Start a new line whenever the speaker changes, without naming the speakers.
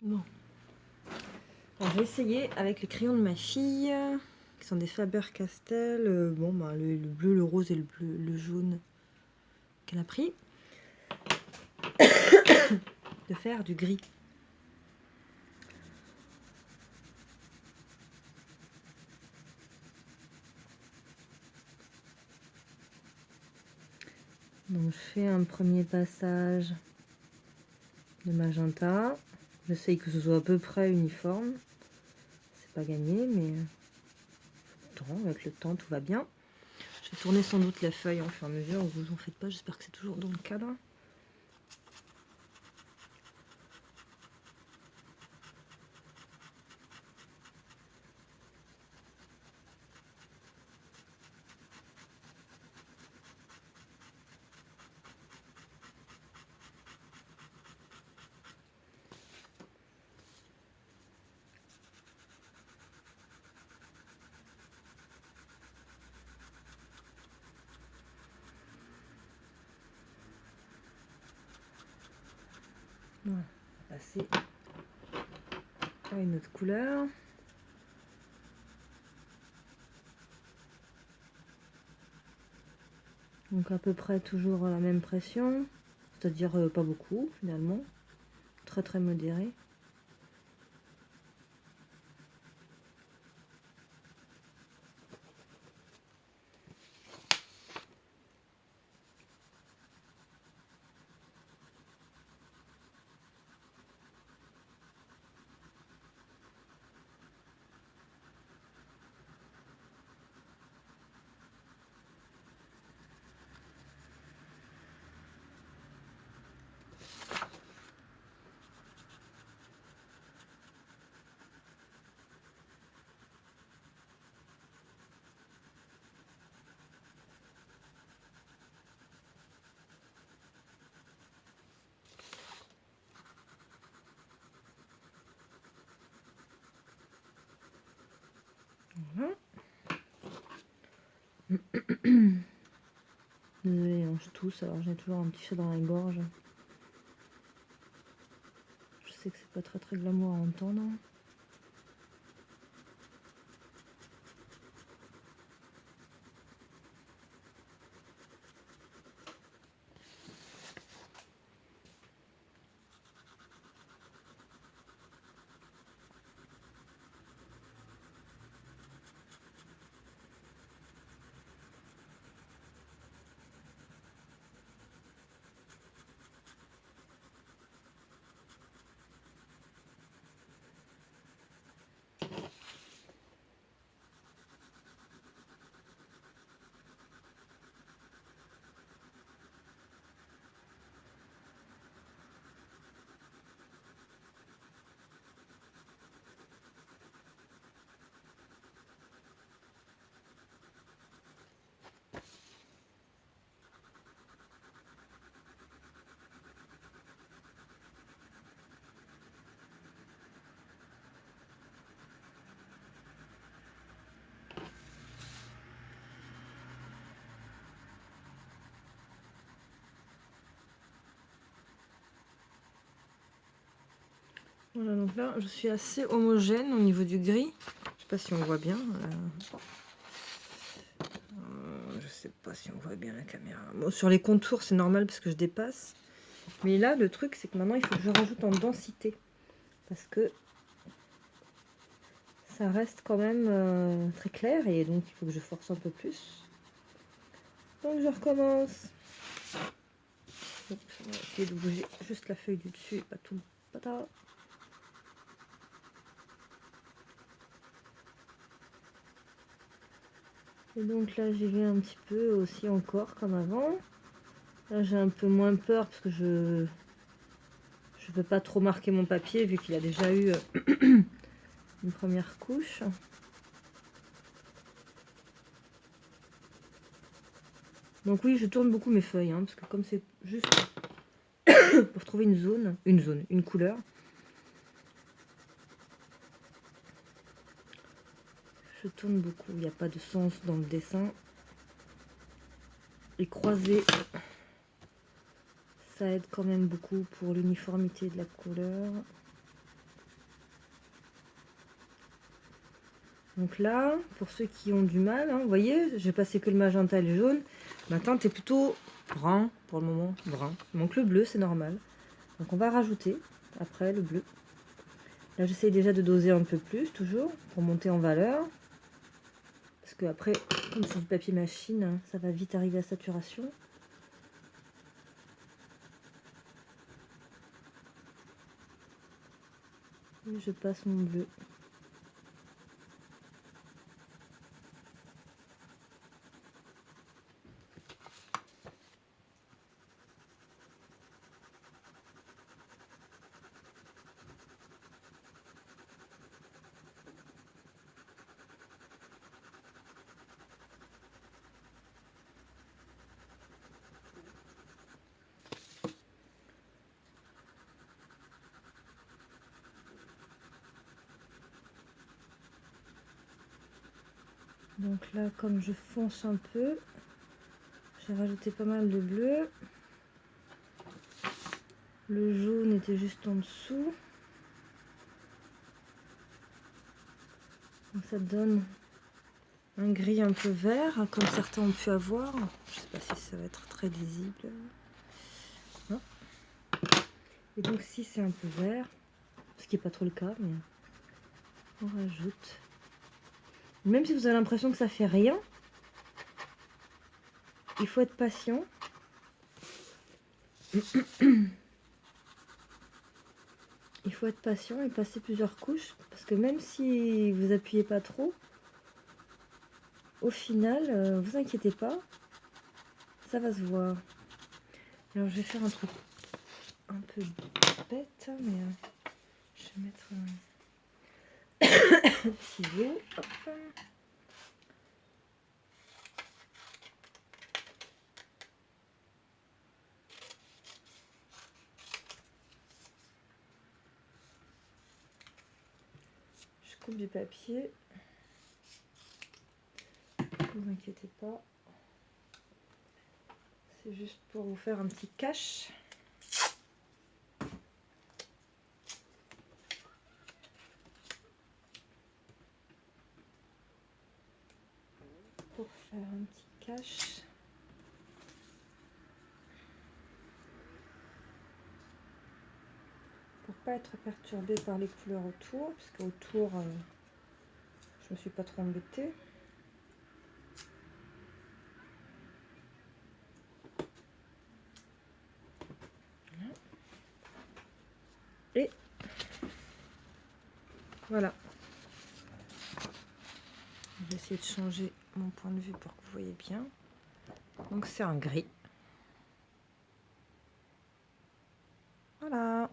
Bon. Alors, je vais essayer avec les crayons de ma fille, qui sont des Faber-Castell. Bon, bah, le bleu, le rose et le bleu, le jaune qu'elle a pris. De faire du gris. Donc, je fais un premier passage de magenta. J'essaye que ce soit à peu près uniforme. C'est pas gagné, mais avec le temps, tout va bien. Je vais tourner sans doute la feuille en fur et à mesure, vous en faites pas, j'espère que c'est toujours dans le cadre. Voilà, on va passer à une autre couleur. Donc à peu près toujours la même pression, c'est-à-dire pas beaucoup finalement, très très modéré. Voilà. Désolée, hein, je tousse, alors j'ai toujours un petit chat dans la gorge. Je sais que c'est pas très très glamour à entendre. Voilà, donc là je suis assez homogène au niveau du gris. Je sais pas si on voit bien. Je sais pas si on voit bien la caméra. Bon, sur les contours c'est normal parce que je dépasse. Mais là le truc c'est que maintenant il faut que je rajoute en densité. Parce que ça reste quand même très clair et donc il faut que je force un peu plus. Donc je recommence. On va essayer de bouger juste la feuille du dessus et pas tout le patin. Et donc là j'y vais un petit peu aussi encore comme avant. Là j'ai un peu moins peur parce que je veux pas trop marquer mon papier vu qu'il a déjà eu une première couche. Donc oui, je tourne beaucoup mes feuilles, hein, parce que comme c'est juste pour trouver une couleur, je tourne beaucoup. Il n'y a pas de sens dans le dessin. Les croisés, ça aide quand même beaucoup pour l'uniformité de la couleur. Donc là, pour ceux qui ont du mal, hein, vous voyez, j'ai passé que le magenta et le jaune. Ma teinte est plutôt brun pour le moment, brun. Il manque le bleu, c'est normal. Donc on va rajouter après le bleu. Là, j'essaye déjà de doser un peu plus, toujours, pour monter en valeur. Parce que après, comme c'est du papier machine, hein, ça va vite arriver à saturation. Et je passe mon bleu. Donc là, comme je fonce un peu, j'ai rajouté pas mal de bleu. Le jaune était juste en dessous. Donc ça donne un gris un peu vert, hein, comme certains ont pu avoir. Je sais pas si ça va être très lisible. Non. Et donc si c'est un peu vert, ce qui n'est pas trop le cas, mais on rajoute. Même si vous avez l'impression que ça fait rien, il faut être patient. Il faut être patient et passer plusieurs couches, parce que même si vous appuyez pas trop, au final, vous inquiétez pas, ça va se voir. Alors je vais faire un truc un peu bête, mais je vais mettre un ciseau. Hop. Je coupe du papier. Ne vous inquiétez pas. C'est juste pour vous faire un petit cache. Pour faire un petit cache. Pour pas être perturbé par les couleurs autour, parce qu'autour, je me suis pas trop embêtée. Et voilà. Je vais essayer de changer mon point de vue pour que vous voyez bien. Donc c'est un gris. Voilà.